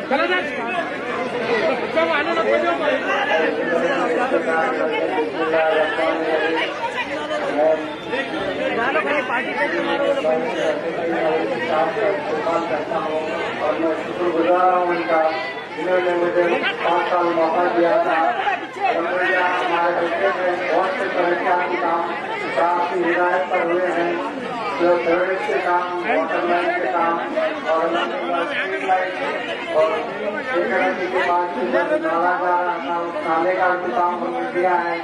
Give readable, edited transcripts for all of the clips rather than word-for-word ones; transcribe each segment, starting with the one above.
اور میں شکر گزار ہوں ان کا، جنہوں نے مجھے 5 سال موقع دیا تھا۔ ہمارے بچے میں بہت سے پریشان کام صاحب کی ہدایت پر ہوئے ہیں، جو سروس کے کام، واٹر لائن کے کام اور کے بعد نالا جا رہا تھا، اس نالے کا بھی کام ہم نے دیا ہے۔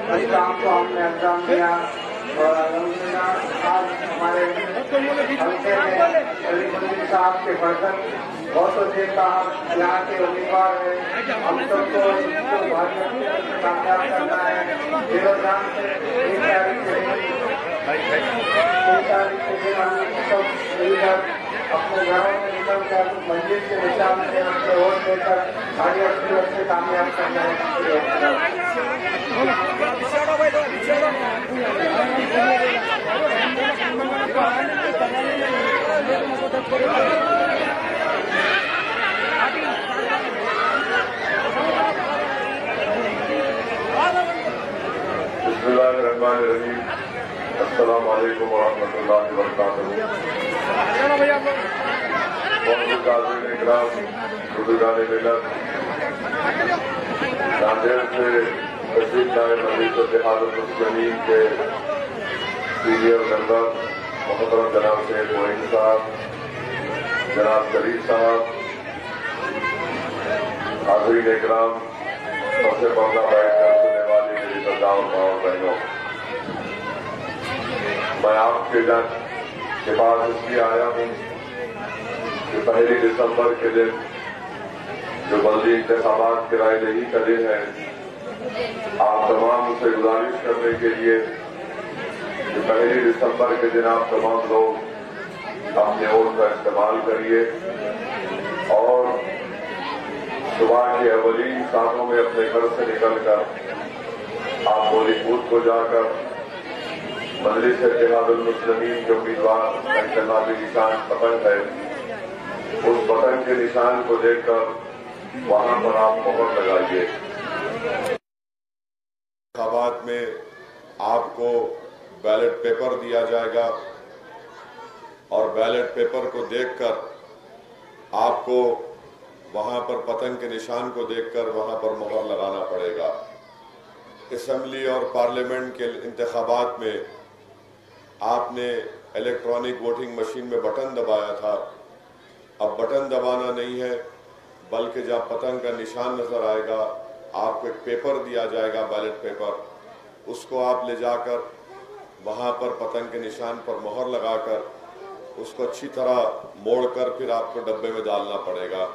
اس کام کو ہم نے انجام دیا اور الحمدللہ آج ہمارے حلقے میں علی مدین صاحب کے برکت بہت سے صاحب یہاں کے امیدوار ہیں۔ ہم سب کو اس کو کامیاب کرنا ہے۔ دل و جان سے 1 تاریخ کے دن ہم سب مل کر اپنے گھروں میں نکل کر مسجد کے نشان سے ہم سے ووٹ دے کر ساری اصلیت سے کامیاب کرنا ہے۔ بسم اللہ الرحمن الرحیم۔ السلام علیکم ورحمۃ اللہ وبرکاتہ۔ معزز حاضرین اکرام، بزرگان ملت، ناندیڑ سے تشریف لائے مجلس اتحاد المسلمین کے سینئر ممبر محترم جناب سید معین صاحب، جناب شریف صاحب، حاضرین اکرام، سب سے پردہ بیٹھ کر سننے والی میری سرداروں اور بہنوں، میں آپ کے پاس اس لیے آیا ہوں کہ 1 دسمبر کے دن جو بلدی انتخابات کی رائے دہی کا دن ہے، آپ تمام سے گزارش کرنے کے لیے کہ 1 دسمبر کے دن آپ تمام لوگ اپنے ووٹ کا استعمال کریے اور صبح کے اولین ساعتوں میں اپنے گھر سے نکل کر آپ پولنگ بوتھ کو جا کر مجلس اتحاد المسلمین کے امیدوار کا انتخابی نشان پتنگ ہے، اس پتنگ کے نشان کو دیکھ کر وہاں پر آپ مہر لگائیے۔ انتخابات میں آپ کو بیلٹ پیپر دیا جائے گا اور بیلٹ پیپر کو دیکھ کر آپ کو وہاں پر پتنگ کے نشان کو دیکھ کر وہاں پر مہر لگانا پڑے گا۔ اسمبلی اور پارلیمنٹ کے انتخابات میں آپ نے الیکٹرانک ووٹنگ مشین میں بٹن دبایا تھا، اب بٹن دبانا نہیں ہے بلکہ جب پتنگ کا نشان نظر آئے گا آپ کو ایک پیپر دیا جائے گا، بیلٹ پیپر، اس کو آپ لے جا کر وہاں پر پتنگ کے نشان پر مہر لگا کر اس کو اچھی طرح موڑ کر پھر آپ کو ڈبے میں ڈالنا پڑے گا۔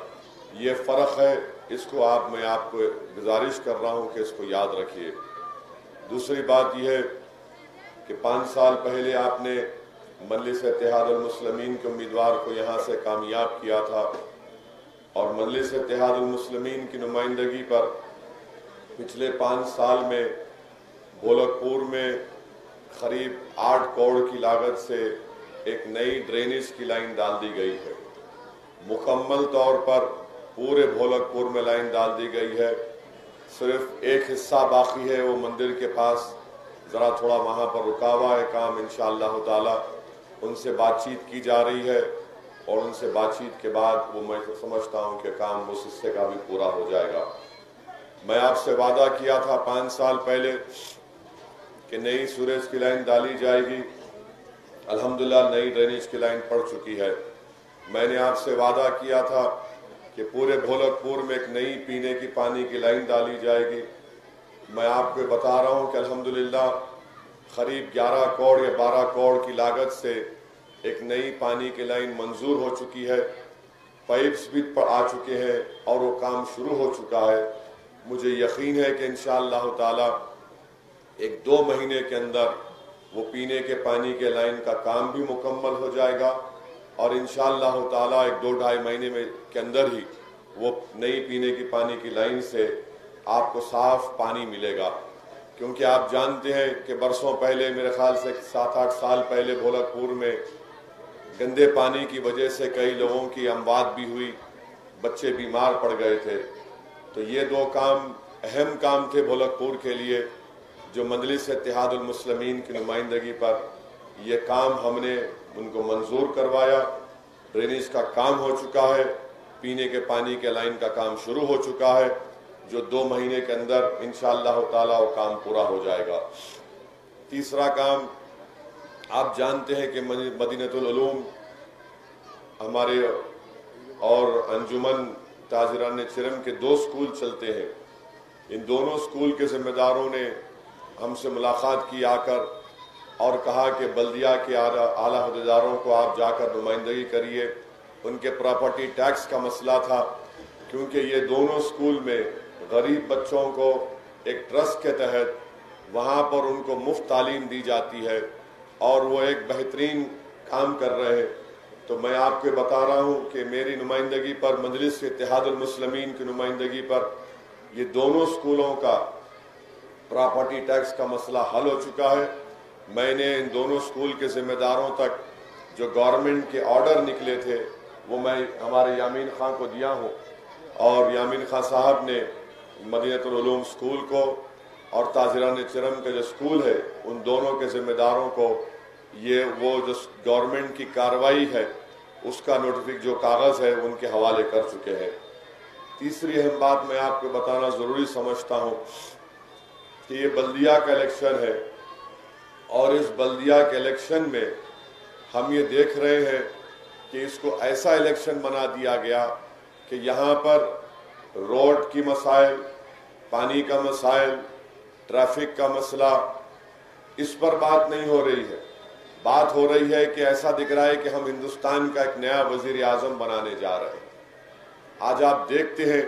یہ فرق ہے، اس کو میں آپ کو گزارش کر رہا ہوں کہ اس کو یاد رکھیے۔ دوسری بات یہ ہے کہ 5 سال پہلے آپ نے مجلس اتحاد المسلمین کے امیدوار کو یہاں سے کامیاب کیا تھا اور مجلس اتحاد المسلمین کی نمائندگی پر پچھلے 5 سال میں بھولک پور میں قریب 8 کروڑ کی لاگت سے ایک نئی ڈرینیج کی لائن ڈال دی گئی ہے۔ مکمل طور پر پورے بھولک پور میں لائن ڈال دی گئی ہے، صرف ایک حصہ باقی ہے، وہ مندر کے پاس ذرا تھوڑا وہاں پر رکا ہوا ہے کام، انشاءاللہ تعالی ان سے بات چیت کی جا رہی ہے اور ان سے بات چیت کے بعد وہ میں سمجھتا ہوں کہ کام اس حصے کا بھی پورا ہو جائے گا۔ میں آپ سے وعدہ کیا تھا 5 سال پہلے کہ نئی سوریج کی لائن ڈالی جائے گی، الحمدللہ نئی ڈرینیج کی لائن پڑ چکی ہے۔ میں نے آپ سے وعدہ کیا تھا کہ پورے بھولک پور میں ایک نئی پینے کی پانی کی لائن ڈالی جائے گی۔ میں آپ کو بتا رہا ہوں کہ الحمدللہ قریب 11 کروڑ یا 12 کروڑ کی لاگت سے ایک نئی پانی کی لائن منظور ہو چکی ہے، پائپس بھی آ چکے ہیں اور وہ کام شروع ہو چکا ہے۔ مجھے یقین ہے کہ انشاءاللہ تعالی 1-2 مہینے کے اندر وہ پینے کے پانی کے لائن کا کام بھی مکمل ہو جائے گا اور انشاءاللہ تعالی 1-2-2.5 مہینے کے اندر ہی وہ نئی پینے کی پانی کی لائن سے آپ کو صاف پانی ملے گا، کیونکہ آپ جانتے ہیں کہ برسوں پہلے، میرے خیال سے 7-8 سال پہلے بھولک پور میں گندے پانی کی وجہ سے کئی لوگوں کی اموات بھی ہوئی، بچے بیمار پڑ گئے تھے۔ تو یہ 2 کام اہم کام تھے بھولک پور کے لیے، جو مجلس اتحاد المسلمین کی نمائندگی پر یہ کام ہم نے ان کو منظور کروایا۔ ڈرینیج کا کام ہو چکا ہے، پینے کے پانی کے لائن کا کام شروع ہو چکا ہے، جو 2 مہینے کے اندر انشاءاللہ تعالی وہ کام پورا ہو جائے گا۔ تیسرا کام، آپ جانتے ہیں کہ مدینۃ العلوم ہمارے اور انجمن تاجران چرم کے 2 سکول چلتے ہیں۔ ان دونوں سکول کے ذمہ داروں نے ہم سے ملاقات کی آ کر اور کہا کہ بلدیہ کے اعلیٰ عہدیداروں کو آپ جا کر نمائندگی کریے۔ ان کے پراپرٹی ٹیکس کا مسئلہ تھا، کیونکہ یہ دونوں سکول میں غریب بچوں کو ایک ٹرسٹ کے تحت وہاں پر ان کو مفت تعلیم دی جاتی ہے اور وہ ایک بہترین کام کر رہے ہیں۔ تو میں آپ کو بتا رہا ہوں کہ میری نمائندگی پر، مجلس اتحاد المسلمین کی نمائندگی پر، یہ دونوں سکولوں کا پراپرٹی ٹیکس کا مسئلہ حل ہو چکا ہے۔ میں نے ان دونوں سکول کے ذمہ داروں تک جو گورنمنٹ کے آرڈر نکلے تھے وہ میں ہمارے یامین خان کو دیا ہوں، اور یامین خان صاحب نے مدینۃ العلوم سکول کو اور تاجران چرم کا جو سکول ہے ان دونوں کے ذمہ داروں کو وہ جو گورنمنٹ کی کارروائی ہے اس کا جو کاغذ ہے ان کے حوالے کر چکے ہیں۔ تیسری اہم بات میں آپ کو بتانا ضروری سمجھتا ہوں کہ یہ بلدیہ کا الیکشن ہے، اور اس بلدیہ کے الیکشن میں ہم یہ دیکھ رہے ہیں کہ اس کو ایسا الیکشن بنا دیا گیا کہ یہاں پر روڈ کی مسائل، پانی کا مسائل، ٹریفک کا مسئلہ، اس پر بات نہیں ہو رہی ہے۔ بات ہو رہی ہے کہ ایسا دکھ رہا ہے کہ ہم ہندوستان کا ایک نیا وزیر اعظم بنانے جا رہے ہیں۔ آج آپ دیکھتے ہیں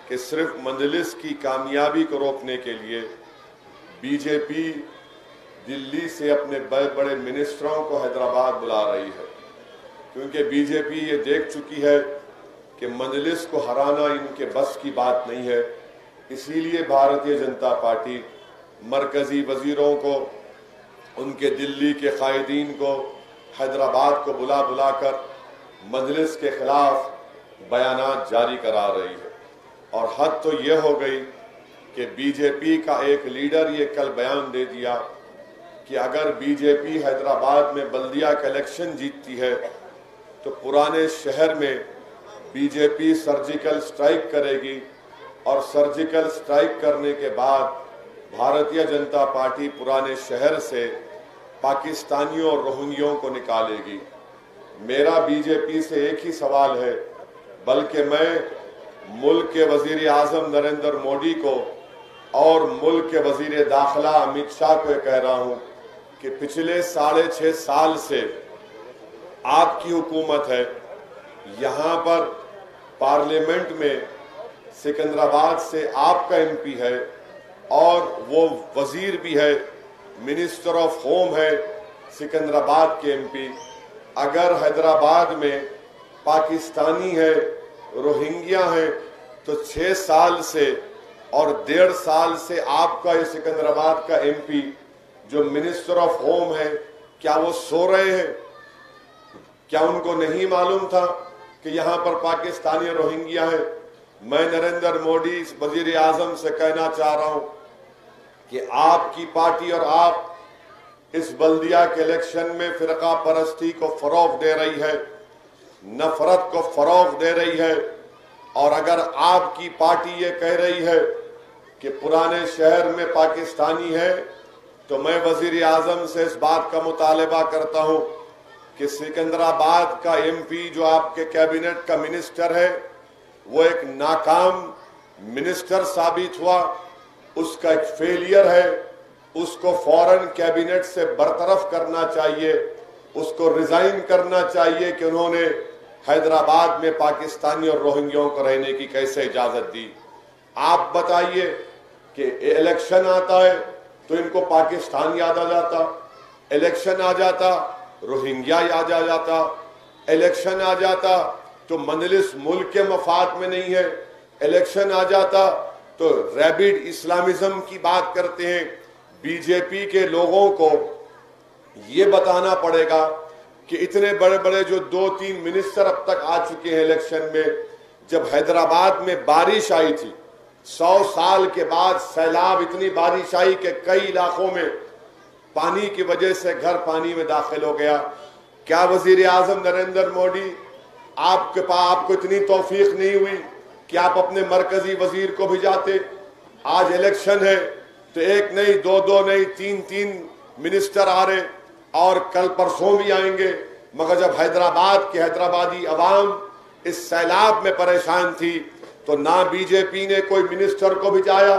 کہ صرف مجلس کی کامیابی کو روکنے کے لیے بی جے پی دلی سے اپنے بڑے بڑے منسٹروں کو حیدرآباد بلا رہی ہے، کیونکہ بی جے پی یہ دیکھ چکی ہے کہ مجلس کو ہرانا ان کے بس کی بات نہیں ہے۔ اسی لیے بھارتیہ جنتا پارٹی مرکزی وزیروں کو، ان کے دلی کے قائدین کو حیدرآباد کو بلا بلا کر مجلس کے خلاف بیانات جاری کرا رہی ہے۔ اور حد تو یہ ہو گئی کہ بی جے پی کا ایک لیڈر یہ کل بیان دے دیا کہ اگر بی جے پی حیدرآباد میں بلدیہ کا الیکشن جیتتی ہے تو پرانے شہر میں بی جے پی سرجیکل سٹرائک کرے گی، اور سرجیکل سٹرائک کرنے کے بعد بھارتیہ جنتا پارٹی پرانے شہر سے پاکستانیوں اور روہنگیوں کو نکالے گی۔ میرا بی جے پی سے ایک ہی سوال ہے، بلکہ میں ملک کے وزیر اعظم نریندر مودی کو اور ملک کے وزیر داخلہ امت شاہ کو یہ کہہ رہا ہوں کہ پچھلے 6.5 سال سے آپ کی حکومت ہے، یہاں پر پارلیمنٹ میں سکندرآباد سے آپ کا ایم پی ہے اور وہ وزیر بھی ہے، منسٹر آف ہوم ہے سکندرآباد کے ایم پی۔ اگر حیدرآباد میں پاکستانی ہے، روہنگیا ہیں، تو 6 سال سے اور 1.5 سال سے آپ کا یہ سکندرآباد کا ایم پی جو منسٹر آف ہوم ہے، کیا وہ سو رہے ہیں؟ کیا ان کو نہیں معلوم تھا کہ یہاں پر پاکستانی روہنگیا ہیں؟ میں نریندر مودی وزیر اعظم سے کہنا چاہ رہا ہوں کہ آپ کی پارٹی اور آپ اس بلدیہ کے الیکشن میں فرقہ پرستی کو فروغ دے رہی ہے، نفرت کو فروغ دے رہی ہے۔ اور اگر آپ کی پارٹی یہ کہہ رہی ہے کہ پرانے شہر میں پاکستانی ہے، تو میں وزیر اعظم سے اس بات کا مطالبہ کرتا ہوں کہ سکندرآباد کا ایم پی جو آپ کے کیبنٹ کا منسٹر ہے وہ ایک ناکام منسٹر ثابت ہوا، اس کا ایک فیلئر ہے، اس کو فوراً کیبنٹ سے برطرف کرنا چاہیے، اس کو ریزائن کرنا چاہیے کہ انہوں نے حیدرآباد میں پاکستانی اور روہنگیوں کو رہنے کی کیسے اجازت دی۔ آپ بتائیے کہ الیکشن آتا ہے تو ان کو پاکستان یاد آ جاتا، الیکشن آ جاتا روہنگیا یاد آ جاتا، الیکشن آ جاتا تو مجلس ملک کے مفاد میں نہیں ہے، الیکشن آ جاتا تو ریبڈ اسلامزم کی بات کرتے ہیں۔ بی جے پی کے لوگوں کو یہ بتانا پڑے گا کہ اتنے بڑے بڑے جو 2-3 منسٹر اب تک آ چکے ہیں الیکشن میں، جب حیدرآباد میں بارش آئی تھی 100 سال کے بعد سیلاب، اتنی بارش آئی کہ کئی علاقوں میں پانی کی وجہ سے گھر پانی میں داخل ہو گیا، کیا وزیر اعظم نریندر مودی آپ کو اتنی توفیق نہیں ہوئی کہ آپ اپنے مرکزی وزیر کو بھیجاتے؟ آج الیکشن ہے تو ایک نہیں، دو نہیں، 3 منسٹر آ رہے اور کل پرسوں بھی آئیں گے، مگر جب حیدرآبادی عوام اس سیلاب میں پریشان تھی تو نہ بی جے پی نے کوئی منسٹر کو بھیجایا،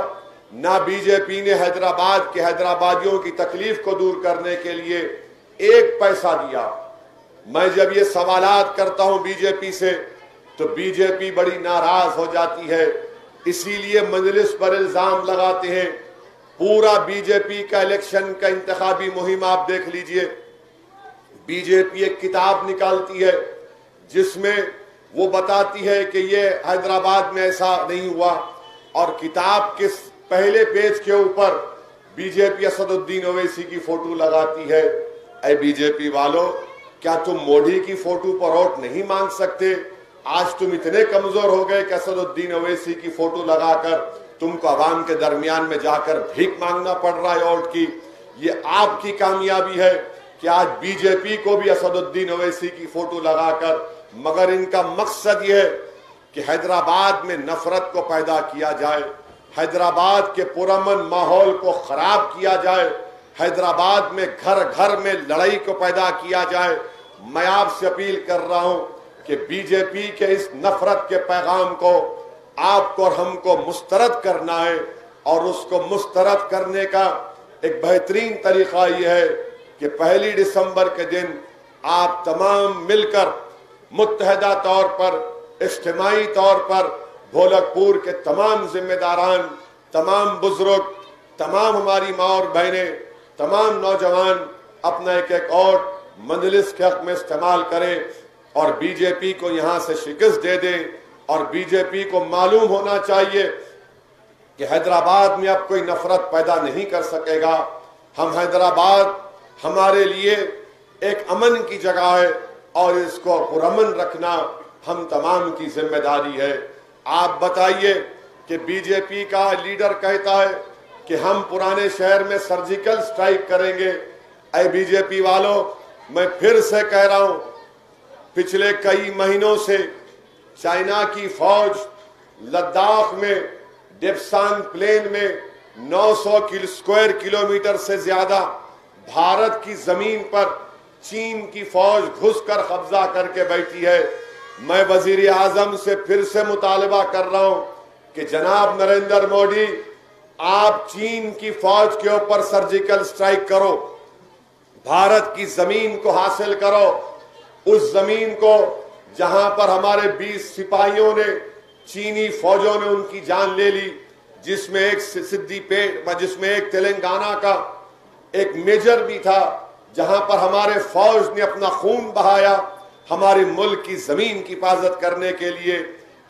نہ بی جے پی نے حیدرآبادیوں کی تکلیف کو دور کرنے کے لیے 1 پیسہ دیا۔ میں جب یہ سوالات کرتا ہوں بی جے پی سے تو بی جے پی بڑی ناراض ہو جاتی ہے، اسی لیے مجلس پر الزام لگاتے ہیں۔ پورا بی جے پی کا الیکشن کا انتخابی مہم آپ دیکھ لیجئے، بی جے پی ایک کتاب نکالتی ہے جس میں وہ بتاتی ہے کہ یہ حیدرآباد میں ایسا نہیں ہوا، اور کتاب کے پہلے پیج کے اوپر بی جے پی اسد الدین اویسی کی فوٹو لگاتی ہے۔ اے بی جے پی والو، کیا تم مودی کی فوٹو پر ووٹ نہیں مانگ سکتے؟ آج تم اتنے کمزور ہو گئے کہ اسد الدین اویسی کی فوٹو لگا کر تم کو عوام کے درمیان میں جا کر بھیک مانگنا پڑ رہا ہے ووٹ کی۔ یہ آپ کی کامیابی ہے کہ آج بی جے پی کو بھی اسد الدین اویسی کی فوٹو لگا کر، مگر ان کا مقصد یہ ہے کہ حیدرآباد میں نفرت کو پیدا کیا جائے، حیدرآباد کے پرامن ماحول کو خراب کیا جائے، حیدرآباد میں گھر گھر میں لڑائی کو پیدا کیا جائے۔ میں آپ سے اپیل کر رہا ہوں کہ بی جے پی کے اس نفرت کے پیغام کو آپ کو اور ہم کو مسترد کرنا ہے، اور اس کو مسترد کرنے کا ایک بہترین طریقہ یہ ہے کہ 1 دسمبر کے دن آپ تمام مل کر متحدہ طور پر، اجتماعی طور پر بھولک پور کے تمام ذمہ داران، تمام بزرگ، تمام ہماری ماں اور بہنیں، تمام نوجوان اپنا ایک ووٹ مجلس کے حق میں استعمال کریں اور بی جے پی کو یہاں سے شکست دے دیں۔ اور بی جے پی کو معلوم ہونا چاہیے کہ حیدرآباد میں اب کوئی نفرت پیدا نہیں کر سکے گا۔ ہم حیدرآباد ہمارے لیے ایک امن کی جگہ ہے، اور اس کو پرامن رکھنا ہم تمام کی ذمہ داری ہے۔ آپ بتائیے کہ بی جے پی کا لیڈر کہتا ہے کہ ہم پرانے شہر میں سرجیکل سٹرائک کریں گے۔ اے بی جے پی والوں، میں پھر سے کہہ رہا ہوں، پچھلے کئی مہینوں سے چائنا کی فوج لداخ میں ڈپسان پلین میں 900 اسکوائر کلومیٹر سے زیادہ بھارت کی زمین پر چین کی فوج گھس کر قبضہ کر کے بیٹھی ہے۔ میں وزیر اعظم سے پھر سے مطالبہ کر رہا ہوں کہ جناب نریندر مودی، آپ چین کی فوج کے اوپر سرجیکل سٹرائک کرو، بھارت کی زمین کو حاصل کرو، اس زمین کو جہاں پر ہمارے 20 سپاہیوں نے، چینی فوجوں نے ان کی جان لے لی، جس میں ایک تلنگانہ کا ایک میجر بھی تھا، جہاں پر ہمارے فوج نے اپنا خون بہایا ہمارے ملک کی زمین کی حفاظت کرنے کے لیے۔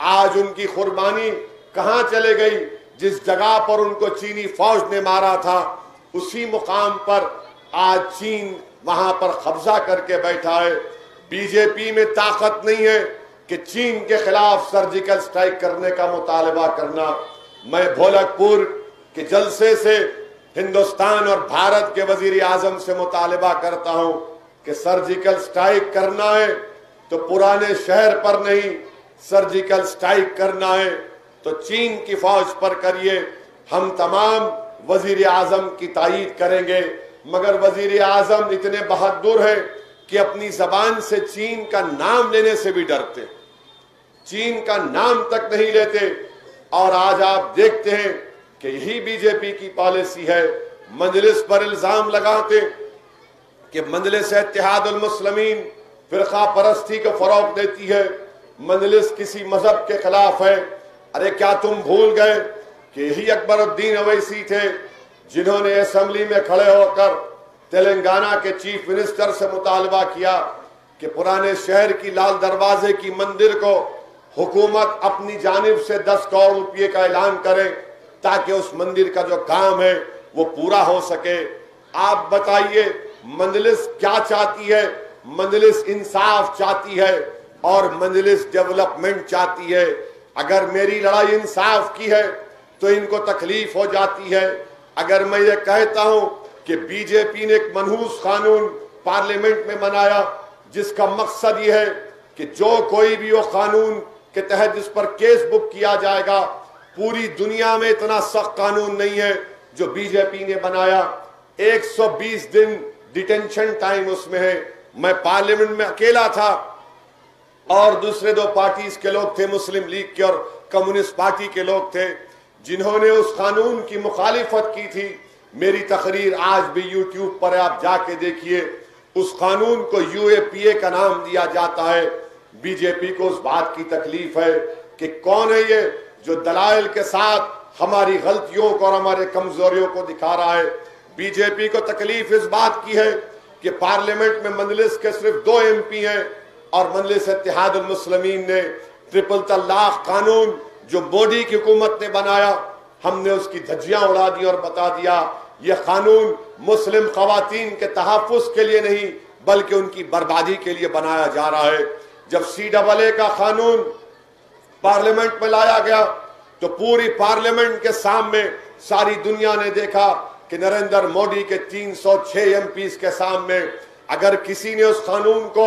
آج ان کی قربانی کہاں چلے گئی؟ جس جگہ پر ان کو چینی فوج نے مارا تھا، اسی مقام پر آج چین وہاں پر قبضہ کر کے بیٹھا ہے۔ بی جے پی میں طاقت نہیں ہے کہ چین کے خلاف سرجیکل سٹرائک کرنے کا مطالبہ کرنا۔ میں بھولک پور کے جلسے سے ہندوستان اور بھارت کے وزیر اعظم سے مطالبہ کرتا ہوں کہ سرجیکل سٹرائک کرنا ہے تو پرانے شہر پر نہیں، سرجیکل سٹرائک کرنا ہے تو چین کی فوج پر کریے۔ ہم تمام وزیر اعظم کی تائید کریں گے، مگر وزیر اعظم اتنے بہادر ہیں کہ اپنی زبان سے چین کا نام لینے سے بھی ڈرتے، چین کا نام تک نہیں لیتے۔ اور آج آپ دیکھتے ہیں کہ یہی بی جے پی کی پالیسی ہے، مجلس پر الزام لگاتے کہ مجلس اتحاد المسلمین فرقہ پرستی کو فروغ دیتی ہے، مجلس کسی مذہب کے خلاف ہے۔ ارے کیا تم بھول گئے کہ یہی اکبر الدین اویسی تھے جنہوں نے اسمبلی میں کھڑے ہو کر تلنگانہ کے چیف منسٹر سے مطالبہ کیا کہ پرانے شہر کی لال دروازے کی مندر کو حکومت اپنی جانب سے 10 کروڑ روپے کا اعلان کرے تاکہ اس مندر کا جو کام ہے وہ پورا ہو سکے۔ آپ بتائیے مجلس کیا چاہتی ہے؟ مجلس انصاف چاہتی ہے اور مجلس ڈیولپمنٹ چاہتی ہے۔ اگر میری لڑائی انصاف کی ہے تو ان کو تکلیف ہو جاتی ہے۔ اگر میں یہ کہتا ہوں کہ بی جے پی نے ایک منحوس قانون پارلیمنٹ میں بنایا جس کا مقصد یہ ہے کہ جو کوئی بھی وہ قانون کے تحت جس پر کیس بک کیا جائے گا، پوری دنیا میں اتنا سخت قانون نہیں ہے جو بی جے پی نے بنایا۔ 120 دن ڈیٹینشن ٹائم اس میں ہے۔ میں پارلیمنٹ میں اکیلا تھا اور دوسرے دو پارٹیز کے لوگ تھے، مسلم لیگ کے اور کمیونسٹ پارٹی کے لوگ تھے، جنہوں نے اس قانون کی مخالفت کی تھی۔ میری تقریر آج بھی یوٹیوب پر آپ جا کے دیکھیے۔ اس قانون کو یو اے پی اے کا نام دیا جاتا ہے۔ بی جے پی کو اس بات کی تکلیف ہے کہ کون ہے یہ جو دلائل کے ساتھ ہماری غلطیوں کو اور ہمارے کمزوریوں کو دکھا رہا ہے۔ بی جے پی کو تکلیف اس بات کی ہے کہ پارلیمنٹ میں مجلس کے صرف 2 ایم پی ہیں اور مجلس اتحاد المسلمین نے ٹرپل طلاق قانون جو مودی کی حکومت نے بنایا، ہم نے اس کی دھجیاں اڑا دی اور بتا دیا یہ قانون مسلم خواتین کے تحفظ کے لیے نہیں بلکہ ان کی بربادی کے لیے بنایا جا رہا ہے۔ جب CAA کا قانون پارلیمنٹ میں لایا گیا تو پوری پارلیمنٹ کے سامنے ساری دنیا نے دیکھا کہ نریندر مودی کے 306 ایم پیز کے سامنے اگر کسی نے اس قانون کو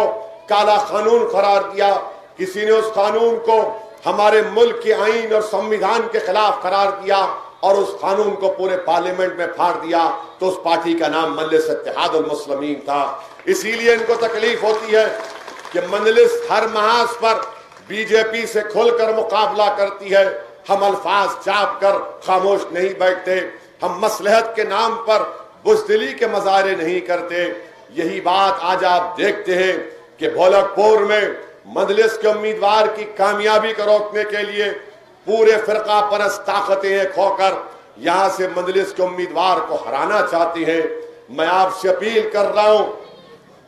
کالا قانون قرار دیا، کسی نے اس قانون کو ہمارے ملک کے آئین اور سمویدھان کے خلاف قرار دیا اور اس قانون کو پورے پارلیمنٹ میں پھاڑ دیا تو اس پارٹی کا نام مجلس اتحاد المسلمین تھا۔ اسی لیے ان کو تکلیف ہوتی ہے کہ مجلس ہر محاذ پر بی جے پی سے کھل کر مقابلہ کرتی ہے۔ ہم الفاظ چاپ کر خاموش نہیں بیٹھتے، ہم مصلحت کے نام پر بزدلی کے مظاہرے نہیں کرتے۔ یہی بات آج آپ دیکھتے ہیں کہ بھولک پور میں مجلس کے امیدوار کی کامیابی کو روکنے کے لیے پورے فرقہ پرست طاقتیں ایک ہو کر یہاں سے مجلس کے امیدوار کو ہرانا چاہتی ہیں۔ میں آپ سے اپیل کر رہا ہوں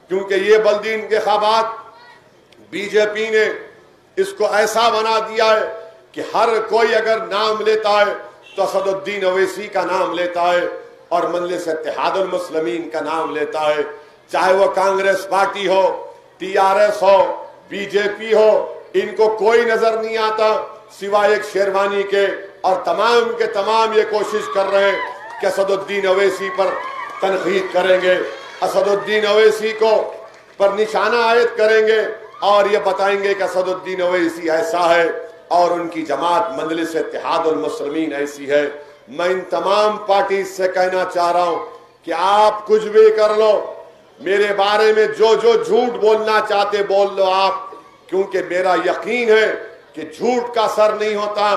کیونکہ یہ بلدی انتخابات بی جے پی نے اس کو ایسا بنا دیا ہے کہ ہر کوئی اگر نام لیتا ہے تو اسد الدین اویسی کا نام لیتا ہے اور مجلس اتحاد المسلمین کا نام لیتا ہے، چاہے وہ کانگریس پارٹی ہو، TRS ہو، بی جے پی ہو، ان کو کوئی نظر نہیں آتا سوائے ایک شیروانی کے، اور تمام کے تمام یہ کوشش کر رہے ہیں کہ اسد الدین اویسی پر تنقید کریں گے، اسد الدین اویسی کو پر نشانہ عائد کریں گے اور یہ بتائیں گے کہ اسد الدین اویسی ایسا ہے اور ان کی جماعت مجلس اتحاد المسلمین ایسی ہے۔ میں ان تمام پارٹیز سے کہنا چاہ رہا ہوں کہ آپ کچھ بھی کر لو، میرے بارے میں جو جھوٹ بولنا چاہتے بول لو آپ، کیونکہ میرا یقین ہے کہ جھوٹ کا سر نہیں ہوتا،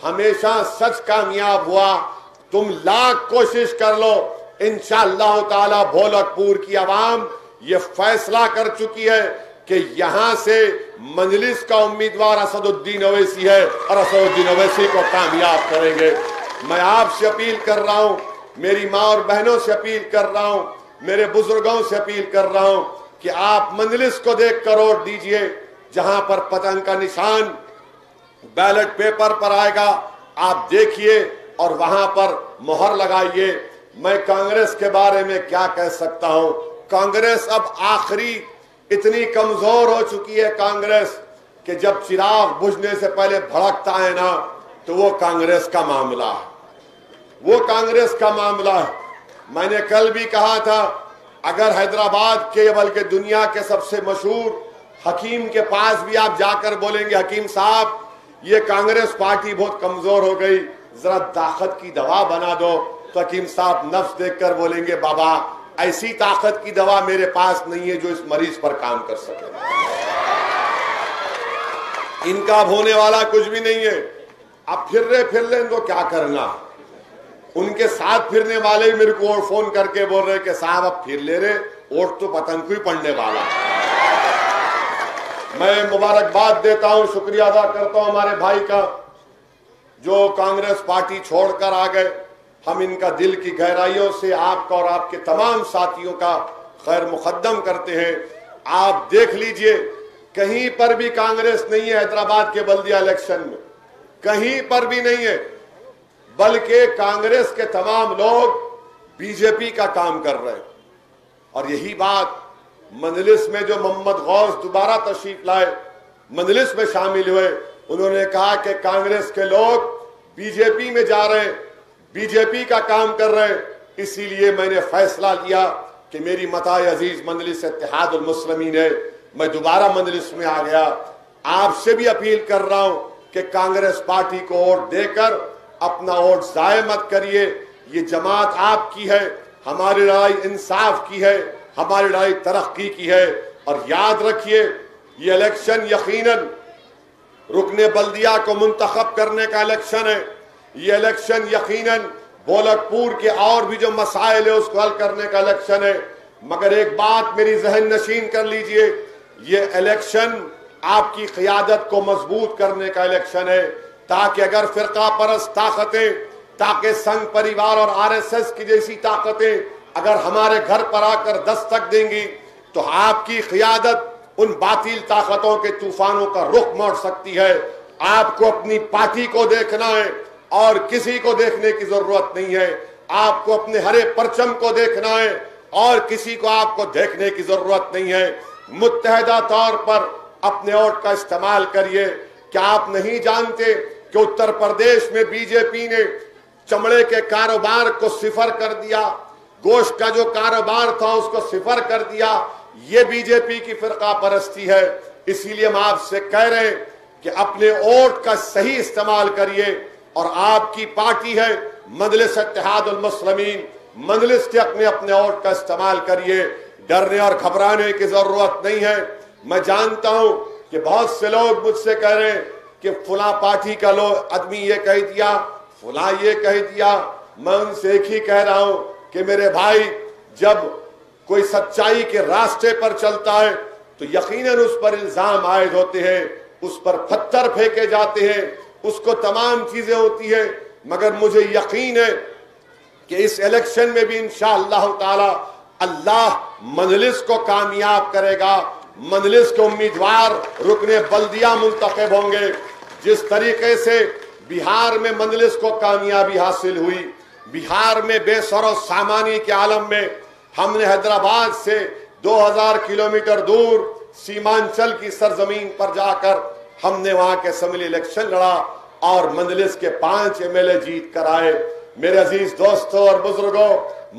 ہمیشہ سچ کامیاب ہوا۔ تم لاکھ کوشش کر لو، انشاءاللہ تعالی بھولک پور کی عوام یہ فیصلہ کر چکی ہے کہ یہاں سے مجلس کا امیدوار اسد الدین اویسی ہے اور اسد الدین اویسی کو کامیاب کریں گے۔ میں آپ سے اپیل کر رہا ہوں، میری ماں اور بہنوں سے اپیل کر رہا ہوں، میرے بزرگوں سے اپیل کر رہا ہوں کہ آپ مجلس کو دیکھ کر ووٹ دیجئے۔ جہاں پر پتنگ کا نشان بیلٹ پیپر پر آئے گا آپ دیکھیے اور وہاں پر مہر لگائیے۔ میں کانگریس کے بارے میں کیا کہہ سکتا ہوں؟ کانگریس اب آخری اتنی کمزور ہو چکی ہے کانگریس کہ جب چراغ بجھنے سے پہلے بھڑکتا ہے نا تو وہ کانگریس کا معاملہ ہے، وہ کانگریس کا معاملہ ہے۔ میں نے کل بھی کہا تھا اگر حیدرآباد کے بلکہ دنیا کے سب سے مشہور حکیم کے پاس بھی آپ جا کر بولیں گے حکیم صاحب یہ کانگریس پارٹی بہت کمزور ہو گئی، ذرا طاقت کی دوا بنا دو، تو حکیم صاحب نفس دیکھ کر بولیں گے بابا ایسی طاقت کی دوا میرے پاس نہیں ہے جو اس مریض پر کام کر سکے۔ ان کا اب ہونے والا کچھ بھی نہیں ہے۔ اب پھر لیں تو کیا کرنا؟ ان کے ساتھ پھرنے والے میرے کو فون کر کے بول رہے کہ صاحب اب پھر لے رہے، ووٹ تو پتنگ کو ہی پڑنے والا۔ میں مبارکباد دیتا ہوں، شکریہ ادا کرتا ہوں ہمارے بھائی کا جو کانگریس پارٹی چھوڑ کر آ گئے۔ ہم ان کا دل کی گہرائیوں سے آپ کا اور آپ کے تمام ساتھیوں کا خیر مقدم کرتے ہیں۔ آپ دیکھ لیجئے کہیں پر بھی کانگریس نہیں ہے حیدرآباد کے بلدیہ الیکشن میں، کہیں پر بھی نہیں ہے، بلکہ کانگریس کے تمام لوگ بی جے پی کا کام کر رہے ہیں۔ اور یہی بات مجلس میں جو محمد غوث دوبارہ تشریف لائے، مجلس میں شامل ہوئے، انہوں نے کہا کہ کانگریس کے لوگ بی جے پی میں جا رہے ہیں، بی جے پی کا کام کر رہے ہیں، اسی لیے میں نے فیصلہ لیا کہ میری متاع عزیز مجلس اتحاد المسلمین ہے، میں دوبارہ مجلس میں آ گیا۔ آپ سے بھی اپیل کر رہا ہوں کہ کانگریس پارٹی کو ووٹ دے کر اپنا ووٹ ضائع مت کریے، یہ جماعت آپ کی ہے، ہماری لڑائی انصاف کی ہے، ہماری لڑائی ترقی کی ہے، اور یاد رکھیے یہ الیکشن یقیناً رکن بلدیہ کو منتخب کرنے کا الیکشن ہے، یہ الیکشن یقیناً بولک پور کے اور بھی جو مسائل ہیں اس کو حل کرنے کا الیکشن ہے، مگر ایک بات میری ذہن نشین کر لیجئے، یہ الیکشن آپ کی قیادت کو مضبوط کرنے کا الیکشن ہے، تاکہ اگر فرقہ پرست طاقتیں، تاکہ سنگ پریوار اور آر ایس ایس کی جیسی طاقتیں اگر ہمارے گھر پر آ کر دستک دیں گی تو آپ کی قیادت ان باطل طاقتوں کے طوفانوں کا رخ موڑ سکتی ہے۔ آپ کو اپنی پارٹی کو دیکھنا ہے اور کسی کو دیکھنے کی ضرورت نہیں ہے، آپ کو اپنے ہرے پرچم کو دیکھنا ہے اور کسی کو آپ کو دیکھنے کی ضرورت نہیں ہے۔ متحدہ طور پر اپنے ووٹ کا استعمال کریے۔ کیا آپ نہیں جانتے کہ اتر پردیش میں بی جے پی نے چمڑے کے کاروبار کو صفر کر دیا، گوشت کا جو کاروبار تھا اس کو صفر کر دیا؟ یہ بی جے پی کی فرقہ پرستی ہے۔ اسی لیے ہم آپ سے کہہ رہے ہیں کہ اپنے ووٹ کا صحیح استعمال کریے، اور آپ کی پارٹی ہے مجلس اتحاد المسلمین، مجلس کے اپنے ووٹ کا استعمال کریے، ڈرنے اور گھبرانے کی ضرورت نہیں ہے۔ میں جانتا ہوں کہ بہت سے لوگ مجھ سے کہہ رہے ہیں کہ فلاں پارٹی کا آدمی یہ کہہ دیا، فلاں یہ کہہ دیا۔ میں ان سے ایک ہی کہہ رہا ہوں کہ میرے بھائی، جب کوئی سچائی کے راستے پر چلتا ہے تو یقیناً اس پر الزام عائد ہوتے ہیں، اس پر پتھر پھینکے جاتے ہیں، اس کو تمام چیزیں ہوتی ہیں، مگر مجھے یقین ہے کہ اس الیکشن میں بھی انشاءاللہ تعالی اللہ مجلس کو کامیاب کرے گا، مجلس کے امیدوار رکن بلدیہ منتخب ہوں گے۔ جس طریقے سے بہار میں مجلس کو کامیابی حاصل ہوئی، بہار میں بے سر و سامانی کے عالم میں ہم نے حیدرآباد سے 2000 کلومیٹر دور سیمانچل کی سرزمین پر جا کر ہم نے وہاں کے اسمبلی الیکشن لڑا اور مجلس کے 5 MLA جیت کر آئے۔ میرے عزیز دوستوں اور بزرگوں،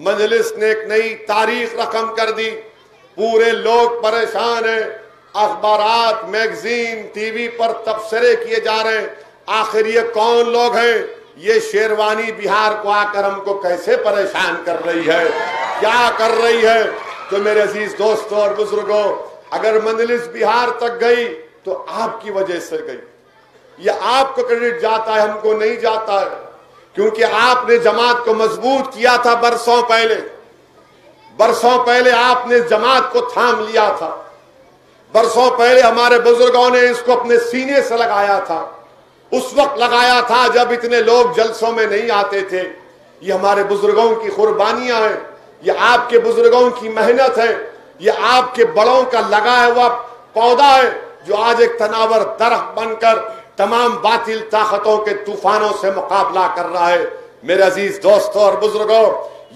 مجلس نے ایک نئی تاریخ رقم کر دی۔ پورے لوگ پریشان ہیں، اخبارات، میگزین، ٹی وی پر تبصرے کیے جا رہے ہیں، آخر یہ کون لوگ ہیں؟ یہ شیروانی بہار کو آ کر ہم کو کیسے پریشان کر رہی ہے، کیا کر رہی ہے؟ تو میرے عزیز دوستوں اور بزرگوں، اگر مجلس بہار تک گئی تو آپ کی وجہ سے گئی، یہ آپ کو کریڈٹ جاتا ہے، ہم کو نہیں جاتا ہے، کیونکہ آپ نے جماعت کو مضبوط کیا تھا۔ برسوں پہلے آپ نے جماعت کو تھام لیا تھا، برسوں پہلے ہمارے بزرگوں نے اس کو اپنے سینے سے لگایا تھا، اس وقت لگایا تھا جب اتنے لوگ جلسوں میں نہیں آتے تھے۔ یہ ہمارے بزرگوں کی قربانیاں ہیں، یہ آپ کے بزرگوں کی محنت ہے، یہ آپ کے بڑوں کا لگایا ہوا پودا ہے جو آج ایک تناور درخت بن کر تمام باطل طاقتوں کے طوفانوں سے مقابلہ کر رہا ہے۔ میرے عزیز دوستوں اور بزرگوں،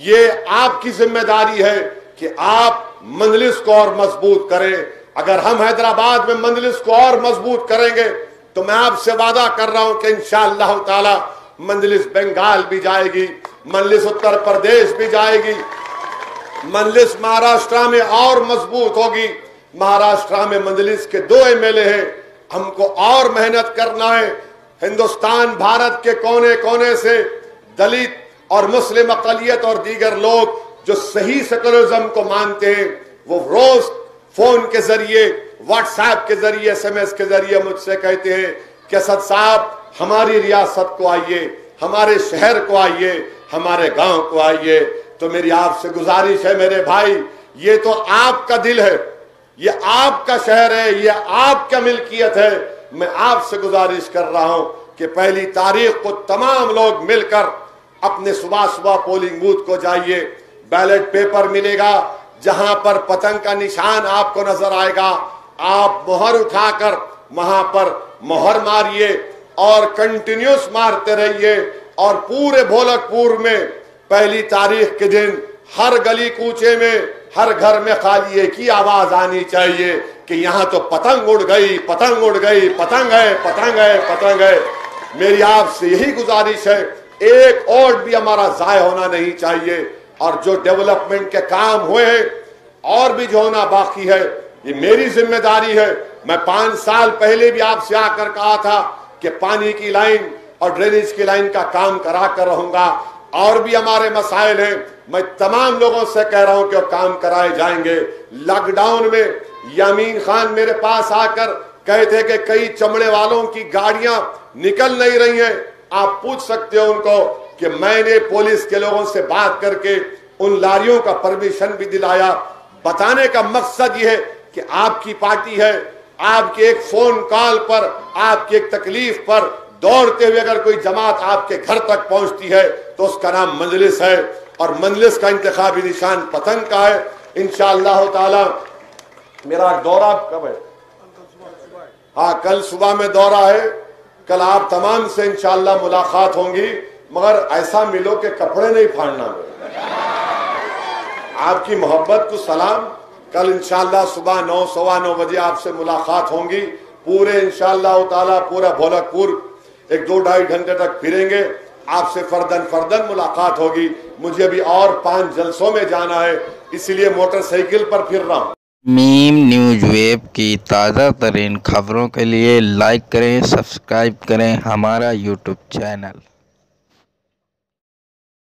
یہ آپ کی ذمہ داری ہے کہ آپ مجلس کو اور مضبوط کریں۔ اگر ہم حیدرآباد میں مجلس کو اور مضبوط کریں گے تو میں آپ سے وعدہ کر رہا ہوں کہ انشاءاللہ تعالی مجلس بنگال بھی جائے گی، مجلس اتر پردیش بھی جائے گی، مجلس مہاراشٹرا میں اور مضبوط ہوگی۔ مہاراشٹرا میں مجلس کے 2 MLA ہیں، ہم کو اور محنت کرنا ہے۔ ہندوستان بھارت کے کونے کونے سے دلت اور مسلم اقلیت اور دیگر لوگ جو صحیح سیکولرزم کو مانتے ہیں، وہ روز فون کے ذریعے، واٹس ایپ کے ذریعے، SMS کے ذریعے مجھ سے کہتے ہیں کہ اسد صاحب ہماری ریاست کو آئیے، ہمارے شہر کو آئیے، ہمارے گاؤں کو آئیے۔ تو میری آپ سے گزارش ہے میرے بھائی، یہ تو آپ کا دل ہے، یہ آپ کا شہر ہے، یہ آپ کا ملکیت ہے۔ میں آپ سے گزارش کر رہا ہوں کہ 1 تاریخ کو تمام لوگ مل کر اپنے صبح پولنگ بوتھ کو جائیے، بیلٹ پیپر ملے گا، جہاں پر پتنگ کا نشان آپ کو نظر آئے گا، آپ مہر اٹھا کر وہاں پر مہر ماریے اور کنٹینیوس مارتے رہیے، اور پورے بھولک پور میں 1 تاریخ کے دن ہر گلی کوچے میں ہر گھر میں خالی ایک ہی آواز آنی چاہیے کہ یہاں تو پتنگ اڑ گئی، پتنگ اڑ گئی، پتنگ ہے، پتنگ ہے، پتنگ ہے۔ میری آپ سے یہی گزارش ہے، ایک اور بھی ہمارا ضائع ہونا نہیں چاہیے، اور جو ڈیولپمنٹ کے کام ہوئے ہیں اور بھی جو ہونا باقی ہے یہ میری ذمہ داری ہے۔ میں 5 سال پہلے بھی آپ سے آ کر کہا تھا کہ پانی کی لائن اور ڈرینیج کی لائن کا کام کرا کر رہوں گا، اور بھی ہمارے مسائل ہیں، میں تمام لوگوں سے کہہ رہا ہوں کہ وہ کام کرائے جائیں گے۔ لاک ڈاؤن میں یامین خان میرے پاس آ کر کہتے کہ کئی چمڑے والوں کی گاڑیاں نکل نہیں رہی ہیں، آپ پوچھ سکتے ہو ان کو کہ میں نے پولیس کے لوگوں سے بات کر کے ان لاریوں کا پرمیشن بھی دلایا۔ بتانے کا مقصد یہ ہے کہ آپ کی پارٹی ہے، آپ کے ایک فون کال پر، آپ کی ایک تکلیف پر دوڑتے ہوئے اگر کوئی جماعت آپ کے گھر تک پہنچتی ہے تو اس کا نام مجلس ہے، اور مجلس کا انتخابی نشان پتنگ کا ہے۔ انشاءاللہ تعالی میرا دورہ کب ہے؟ ہاں، کل صبح میں دورہ ہے، کل آپ تمام سے انشاءاللہ ملاقات ہوں گی، مگر ایسا ملو کہ کپڑے نہیں پھاڑنا میرے۔ آپ کی محبت کو سلام۔ کل انشاءاللہ صبح 9 سوا 9 بجے آپ سے ملاقات ہوں گی، پورے انشاءاللہ تعالی پورا بھولک پور 1-2-2.5 گھنٹے تک پھریں گے، آپ سے فردن ملاقات ہوگی۔ مجھے بھی اور 5 جلسوں میں جانا ہے، اس لیے موٹر سائیکل پر پھر رہا ہوں۔ میم نیوز ویب کی تازہ ترین خبروں کے لیے لائک کریں، سبسکرائب کریں ہمارا یوٹیوب چینل۔